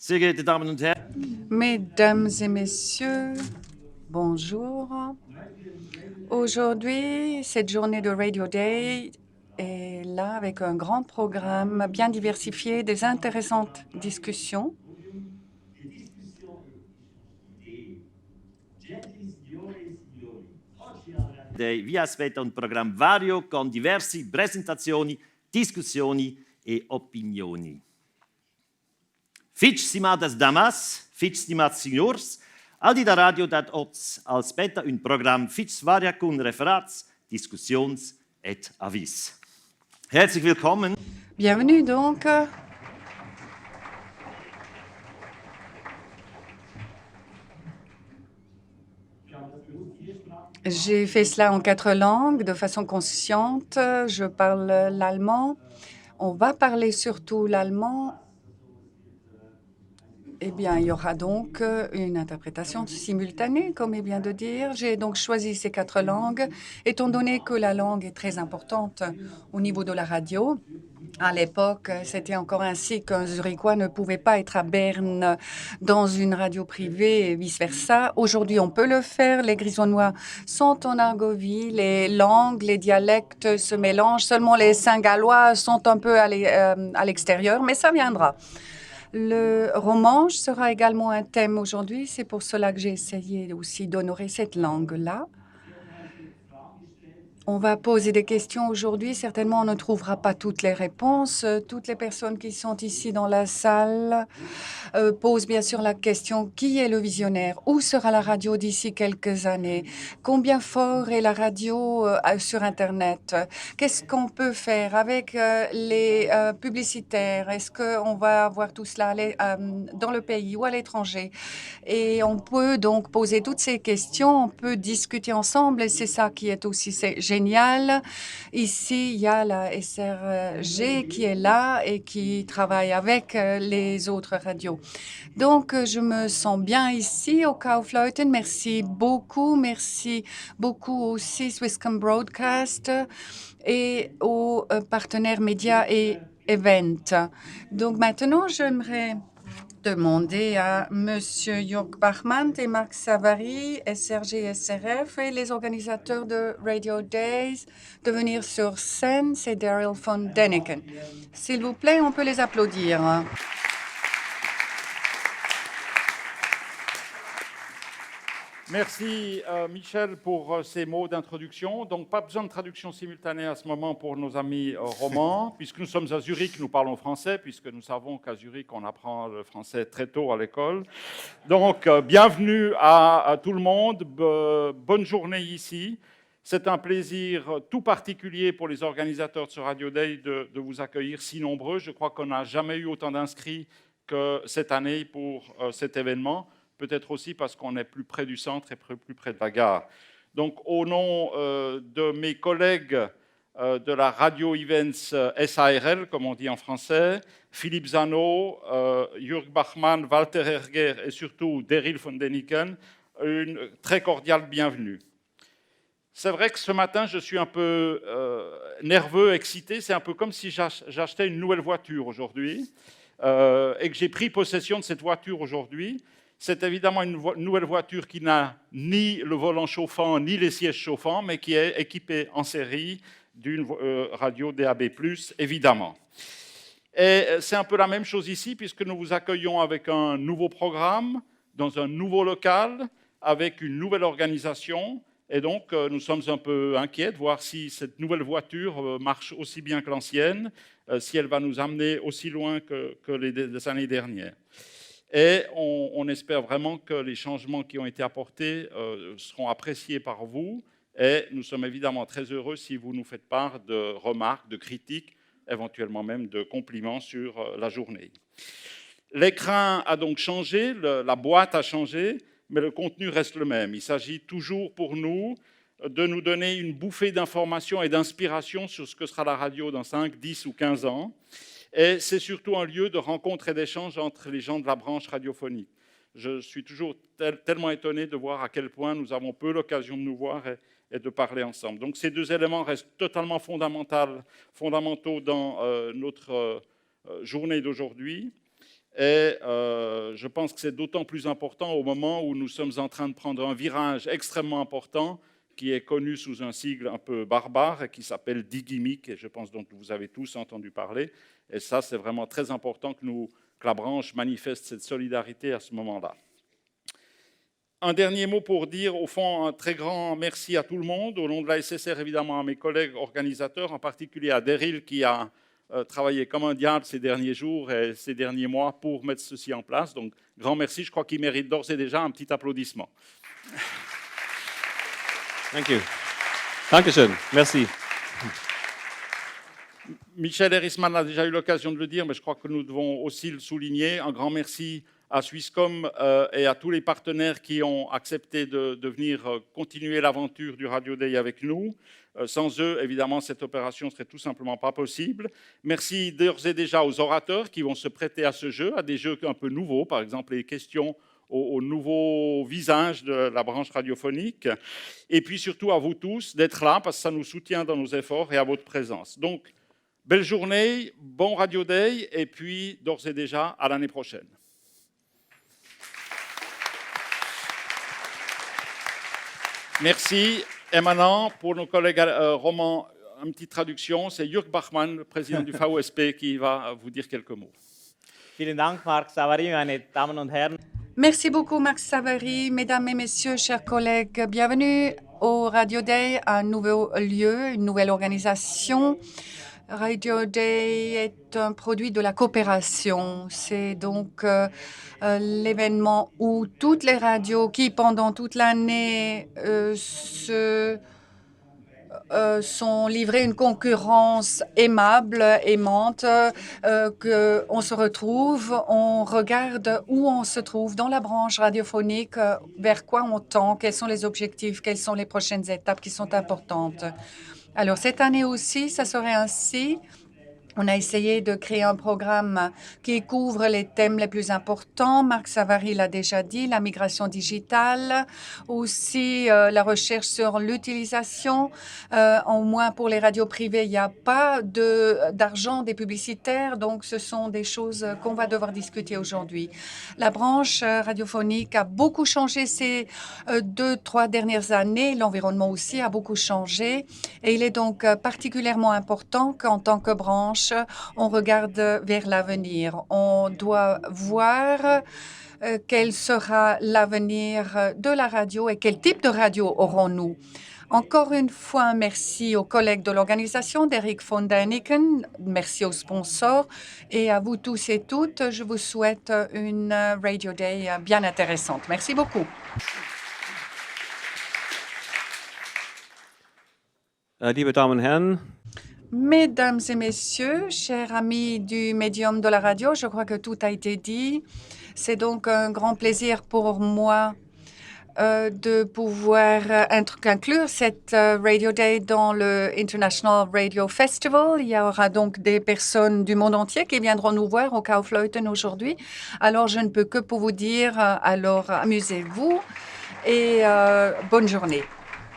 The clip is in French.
Sehr geehrte Damen und Herren, Mesdames et messieurs, bonjour. Aujourd'hui, cette journée de Radio Day est là avec un grand programme bien diversifié, des intéressantes discussions. vi aspetta un programma vario con diverse presentazioni, discussioni e opinioni. Fitch stimadas damas, fitch stimats signors, al di da radio dat oz aspetta un programma fitch varia con referats, discussions et avis. Herzlich willkommen. Bienvenue donc. J'ai fait cela en 4 langues de façon consciente. Je parle l'allemand. On va parler surtout l'allemand. Eh bien, il y aura donc une interprétation simultanée, comme il vient de dire. J'ai donc choisi ces 4 langues, étant donné que la langue est très importante au niveau de la radio. À l'époque, c'était encore ainsi qu'un Zurichois ne pouvait pas être à Berne dans une radio privée et vice-versa. Aujourd'hui, on peut le faire. Les Grisonnois sont en Argovie. Les langues, les dialectes se mélangent. Seulement les Saint-Gallois sont un peu à l'extérieur, mais ça viendra. Le romanche sera également un thème aujourd'hui. C'est pour cela que j'ai essayé aussi d'honorer cette langue-là. On va poser des questions aujourd'hui. Certainement, on ne trouvera pas toutes les réponses. Toutes les personnes qui sont ici dans la salle posent bien sûr la question, qui est le visionnaire? Où sera la radio d'ici quelques années? Combien fort est la radio sur Internet? Qu'est-ce qu'on peut faire avec les publicitaires? Est-ce qu'on va avoir tout cela dans le pays ou à l'étranger? Et on peut donc poser toutes ces questions, on peut discuter ensemble et c'est ça qui est aussi génial. Ici, il y a la SRG qui est là et qui travaille avec les autres radios. Donc, je me sens bien ici au Kaufleuten. Merci beaucoup aussi Swisscom Broadcast et aux partenaires médias et events. Donc maintenant, j'aimerais demander à Monsieur Jörg Bachmann et Marc Savary, SRG, SRF et les organisateurs de Radio Days de venir sur scène. C'est Daryl von Däniken. S'il vous plaît, on peut les applaudir. Merci Michel pour ces mots d'introduction. Donc pas besoin de traduction simultanée à ce moment pour nos amis romans. Puisque nous sommes à Zurich, nous parlons français, puisque nous savons qu'à Zurich, on apprend le français très tôt à l'école. Donc bienvenue à tout le monde, bonne journée ici. C'est un plaisir tout particulier pour les organisateurs de ce Radio Day de vous accueillir si nombreux. Je crois qu'on n'a jamais eu autant d'inscrits que cette année pour cet événement. Peut-être aussi parce qu'on est plus près du centre et plus près de la gare. Donc, au nom de mes collègues de la Radio Events SARL, comme on dit en français, Philippe Zano, Jörg Bachmann, Walter Herger et surtout Daryl von Däniken, une très cordiale bienvenue. C'est vrai que ce matin, je suis un peu nerveux, excité. C'est un peu comme si j'achetais une nouvelle voiture aujourd'hui et que j'ai pris possession de cette voiture aujourd'hui. C'est évidemment une nouvelle voiture qui n'a ni le volant chauffant, ni les sièges chauffants, mais qui est équipée en série d'une radio DAB+, évidemment. Et c'est un peu la même chose ici, puisque nous vous accueillons avec un nouveau programme, dans un nouveau local, avec une nouvelle organisation. Et donc, nous sommes un peu inquiets de voir si cette nouvelle voiture marche aussi bien que l'ancienne, si elle va nous amener aussi loin que les années dernières. Et on espère vraiment que les changements qui ont été apportés seront appréciés par vous. Et nous sommes évidemment très heureux si vous nous faites part de remarques, de critiques, éventuellement même de compliments sur la journée. L'écran a donc changé, la boîte a changé, mais le contenu reste le même. Il s'agit toujours pour nous de nous donner une bouffée d'informations et d'inspiration sur ce que sera la radio dans 5, 10 ou 15 ans. Et c'est surtout un lieu de rencontre et d'échange entre les gens de la branche radiophonique. Je suis toujours tellement étonné de voir à quel point nous avons peu l'occasion de nous voir et de parler ensemble. Donc ces deux éléments restent totalement fondamentaux dans notre journée d'aujourd'hui. Et je pense que c'est d'autant plus important au moment où nous sommes en train de prendre un virage extrêmement important qui est connu sous un sigle un peu barbare et qui s'appelle DIGIMIC, et je pense dont vous avez tous entendu parler. Et ça, c'est vraiment très important que la branche manifeste cette solidarité à ce moment-là. Un dernier mot pour dire, au fond, un très grand merci à tout le monde, au nom de la SSR, évidemment, à mes collègues organisateurs, en particulier à Daryl qui a travaillé comme un diable ces derniers jours et ces derniers mois pour mettre ceci en place. Donc, grand merci. Je crois qu'il mérite d'ores et déjà un petit applaudissement. Thank you. Dankeschön. Merci. Michel Erisman a déjà eu l'occasion de le dire, mais je crois que nous devons aussi le souligner. Un grand merci à Swisscom et à tous les partenaires qui ont accepté de venir continuer l'aventure du Radio Day avec nous. Sans eux, évidemment, cette opération ne serait tout simplement pas possible. Merci d'ores et déjà aux orateurs qui vont se prêter à ce jeu, à des jeux un peu nouveaux, par exemple les questions au nouveau visage de la branche radiophonique. Et puis surtout à vous tous d'être là, parce que ça nous soutient dans nos efforts et à votre présence. Donc, belle journée, bon Radio Day, et puis d'ores et déjà à l'année prochaine. Merci. Et maintenant, pour nos collègues romans, une petite traduction. C'est Jürg Bachmann, le président du VOSP, qui va vous dire quelques mots. Vielen Dank, Marc Savary, meine Damen und Herren. Merci beaucoup, Marc Savary. Mesdames et messieurs, chers collègues, bienvenue au Radio Day, un nouveau lieu, une nouvelle organisation. Radio Day est un produit de la coopération. C'est donc l'événement où toutes les radios qui, pendant toute l'année, sont livrées une concurrence aimable, aimante, qu'on se retrouve, on regarde où on se trouve dans la branche radiophonique, vers quoi on tend, quels sont les objectifs, quelles sont les prochaines étapes qui sont importantes. Alors, cette année aussi, ça serait ainsi. On a essayé de créer un programme qui couvre les thèmes les plus importants. Marc Savary l'a déjà dit, la migration digitale, aussi la recherche sur l'utilisation. Au moins pour les radios privées, il n'y a pas d'argent des publicitaires, donc ce sont des choses qu'on va devoir discuter aujourd'hui. La branche radiophonique a beaucoup changé ces 2-3 dernières années. L'environnement aussi a beaucoup changé et il est donc particulièrement important qu'en tant que branche, on regarde vers l'avenir. On doit voir quel sera l'avenir de la radio et quel type de radio aurons-nous. Encore une fois, merci aux collègues de l'organisation, d'Eric von Däniken, merci aux sponsors et à vous tous et toutes. Je vous souhaite une Radio Day bien intéressante. Merci beaucoup. Liebe Damen und Herren, Mesdames et messieurs, chers amis du médium de la radio, je crois que tout a été dit. C'est donc un grand plaisir pour moi de pouvoir inclure cette Radio Day dans le International Radio Festival. Il y aura donc des personnes du monde entier qui viendront nous voir au Kaufleuten aujourd'hui. Alors, je ne peux que pour vous dire, alors amusez-vous et bonne journée.